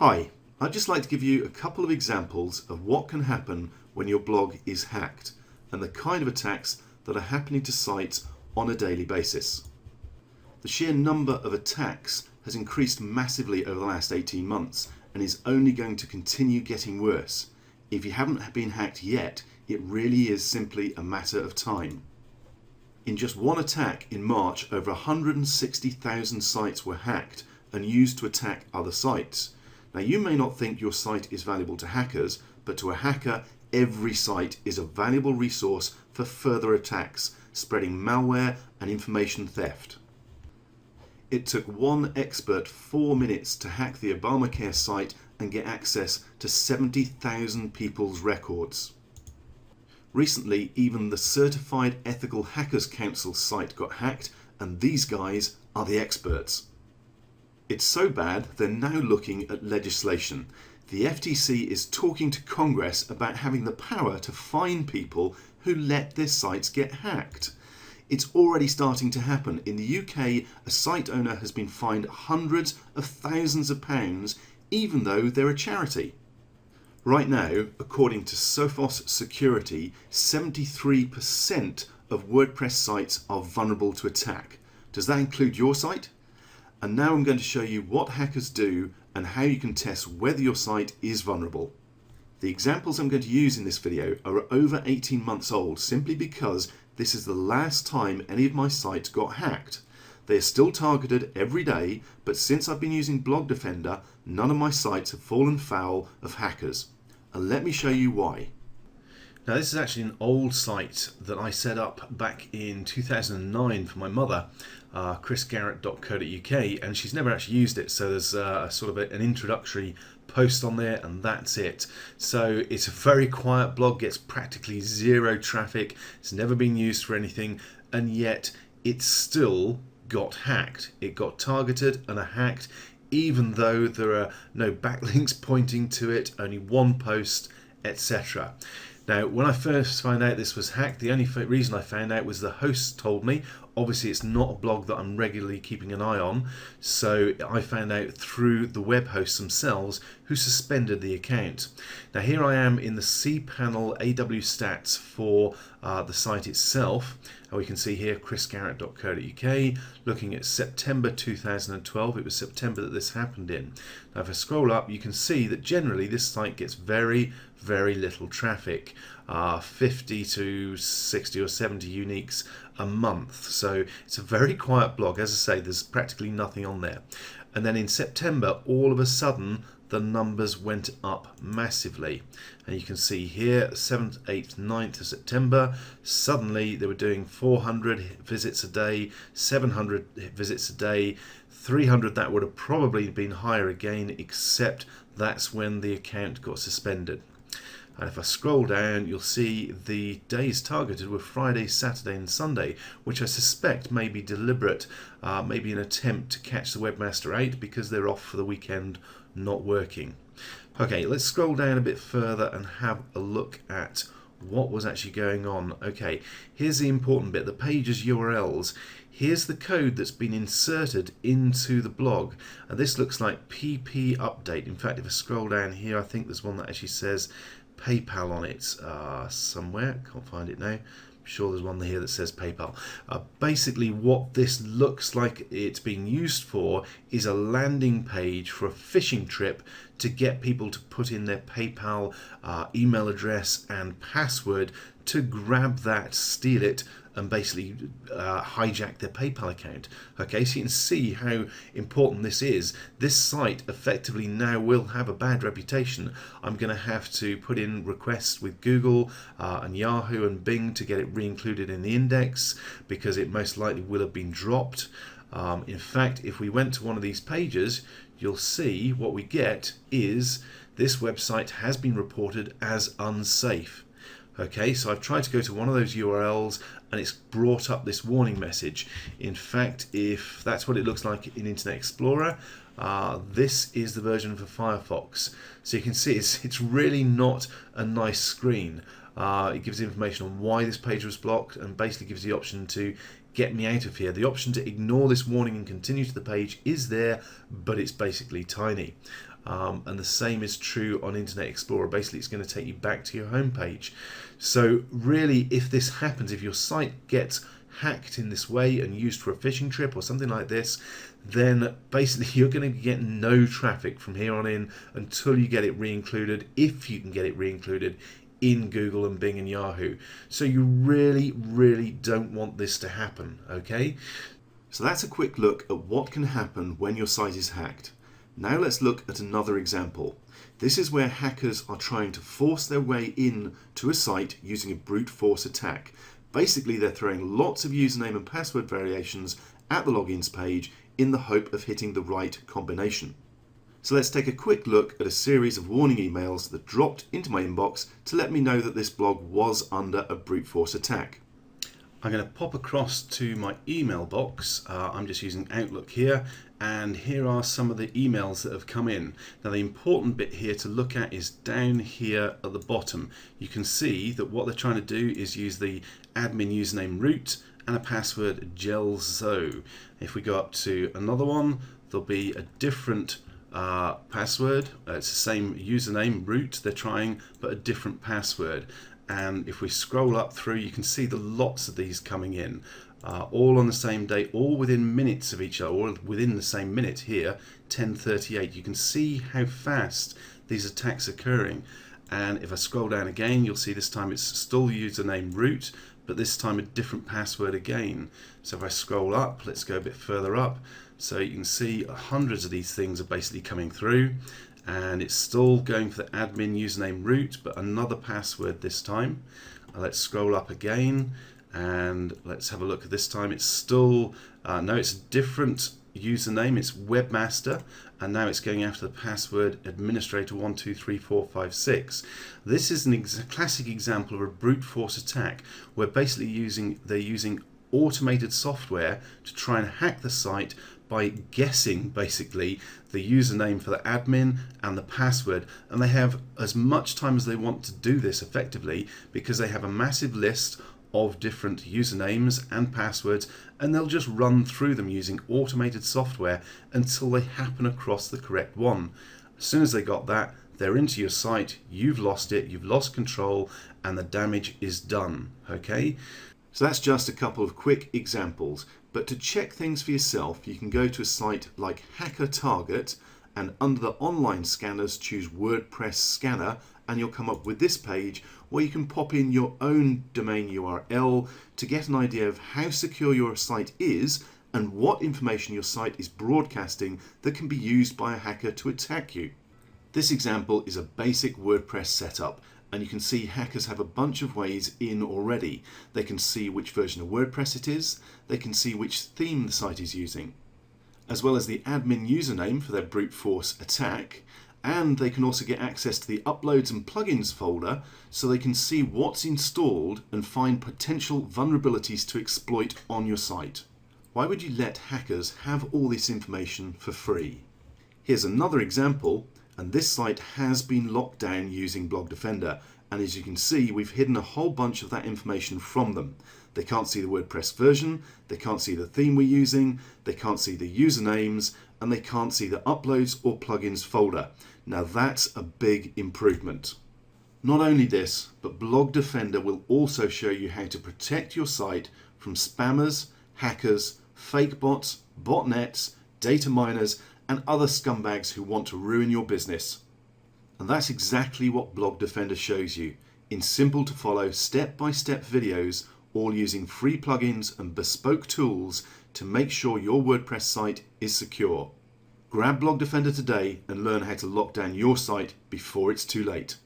Hi, I'd just like to give you a couple of examples of what can happen when your blog is hacked and the kind of attacks that are happening to sites on a daily basis. The sheer number of attacks has increased massively over the last 18 months and is only going to continue getting worse. If you haven't been hacked yet, it really is simply a matter of time. In just one attack in March, over 160,000 sites were hacked and used to attack other sites. Now, you may not think your site is valuable to hackers, but to a hacker, every site is a valuable resource for further attacks, spreading malware and information theft. It took one expert 4 minutes to hack the Obamacare site and get access to 70,000 people's records. Recently, even the Certified Ethical Hackers Council site got hacked, and these guys are the experts. It's so bad they're now looking at legislation. The FTC is talking to Congress about having the power to fine people who let their sites get hacked. It's already starting to happen. In the UK, a site owner has been fined hundreds of thousands of pounds, even though they're a charity. Right now, according to Sophos Security, 73% of WordPress sites are vulnerable to attack. Does that include your site? And now I'm going to show you what hackers do and how you can test whether your site is vulnerable. The examples I'm going to use in this video are over 18 months old simply because this is the last time any of my sites got hacked. They are still targeted every day, but since I've been using Blog Defender, none of my sites have fallen foul of hackers. And let me show you why. Now, this is actually an old site that I set up back in 2009 for my mother, chrisgarrett.co.uk, and she's never actually used it, so there's an introductory post on there, and that's it. So it's a very quiet blog, gets practically zero traffic, it's never been used for anything, and yet it still got hacked. It got targeted and hacked, even though there are no backlinks pointing to it, only one post, etc. Now, when I first found out this was hacked, the only reason I found out was the host told me. Obviously, it's not a blog that I'm regularly keeping an eye on, so I found out through the web hosts themselves who suspended the account. Now, here I am in the cPanel AW stats for the site itself. And we can see here chrisgarrett.co.uk, looking at September 2012. It was September that this happened in. Now, if I scroll up, you can see that generally this site gets very little traffic, 50 to 60 or 70 uniques a month. So it's a very quiet blog. As I say, there's practically nothing on there. And then in September, all of a sudden, the numbers went up massively. And you can see here, 7th, 8th, 9th of September, suddenly they were doing 400 visits a day, 700 visits a day, 300, that would have probably been higher again, except that's when the account got suspended. And if I scroll down, you'll see the days targeted were Friday, Saturday and Sunday, which I suspect may be deliberate, maybe an attempt to catch the webmaster out because they're off for the weekend, not working. Okay, let's scroll down a bit further and have a look at what was actually going on. Okay, here's the important bit, the page's URLs. Here's the code that's been inserted into the blog, and this looks like PP update. In fact, if I scroll down here, I think there's one that actually says PayPal on it somewhere. Can't find it now. I'm sure there's one here that says PayPal. Basically, what this looks like it's being used for is a landing page for a phishing trip to get people to put in their PayPal email address and password to grab that, steal it, and basically hijack their PayPal account. Okay, so you can see how important this is. This site effectively now will have a bad reputation. I'm going to have to put in requests with Google and Yahoo and Bing to get it re-included in the index because it most likely will have been dropped. In fact, if we went to one of these pages, you'll see what we get is this website has been reported as unsafe. Okay, so I've tried to go to one of those URLs and it's brought up this warning message. In fact, if that's what it looks like in Internet Explorer, this is the version for Firefox. So you can see it's really not a nice screen. It gives information on why this page was blocked and basically gives the option to get me out of here. The option to ignore this warning and continue to the page is there, but it's basically tiny. And the same is true on Internet Explorer. Basically, it's going to take you back to your home page. So really, if this happens, if your site gets hacked in this way and used for a fishing trip or something like this, then basically you're going to get no traffic from here on in until you get it re-included, if you can get it re-included in Google and Bing and Yahoo. So you really don't want this to happen, okay? So that's a quick look at what can happen when your site is hacked. Now let's look at another example. This is where hackers are trying to force their way in to a site using a brute force attack. Basically, they're throwing lots of username and password variations at the logins page in the hope of hitting the right combination. So let's take a quick look at a series of warning emails that dropped into my inbox to let me know that this blog was under a brute force attack. I'm going to pop across to my email box. I'm just using Outlook here, and here are some of the emails that have come in. Now the important bit here to look at is down here at the bottom. You can see that what they're trying to do is use the admin username root and a password gelzo. If we go up to another one, there'll be a different password. It's the same username root they're trying, but a different password. And if we scroll up through, you can see the lots of these coming in, all on the same day, all within minutes of each other, or within the same minute here, 10:38. You can see how fast these attacks are occurring. And if I scroll down again, you'll see this time it's still username root, but this time a different password again. So if I scroll up, let's go a bit further up. So you can see hundreds of these things are basically coming through, and it's still going for the admin username root, but another password this time. Let's scroll up again, and let's have a look. This time it's still, no, it's a different username, it's webmaster, and now it's going after the password administrator123456. This is a classic example of a brute force attack, where basically they're using automated software to try and hack the site by guessing basically the username for the admin and the password, and they have as much time as they want to do this effectively because they have a massive list of different usernames and passwords, and they'll just run through them using automated software until they happen across the correct one. As soon as they got that, they're into your site, you've lost it, you've lost control, and the damage is done, okay? So that's just a couple of quick examples, but to check things for yourself, you can go to a site like Hacker Target, and under the online scanners choose WordPress Scanner, and you'll come up with this page where you can pop in your own domain URL to get an idea of how secure your site is and what information your site is broadcasting that can be used by a hacker to attack you. This example is a basic WordPress setup, and you can see hackers have a bunch of ways in already. They can see which version of WordPress it is, they can see which theme the site is using, as well as the admin username for their brute force attack, and they can also get access to the uploads and plugins folder so they can see what's installed and find potential vulnerabilities to exploit on your site. Why would you let hackers have all this information for free? Here's another example, and this site has been locked down using Blog Defender, and as you can see, we've hidden a whole bunch of that information from them. They can't see the WordPress version, they can't see the theme we're using, they can't see the usernames, and they can't see the uploads or plugins folder. Now that's a big improvement. Not only this, but Blog Defender will also show you how to protect your site from spammers, hackers, fake bots, botnets, data miners, and other scumbags who want to ruin your business. And that's exactly what Blog Defender shows you, in simple to follow step-by-step videos, all using free plugins and bespoke tools to make sure your WordPress site is secure. Grab Blog Defender today and learn how to lock down your site before it's too late.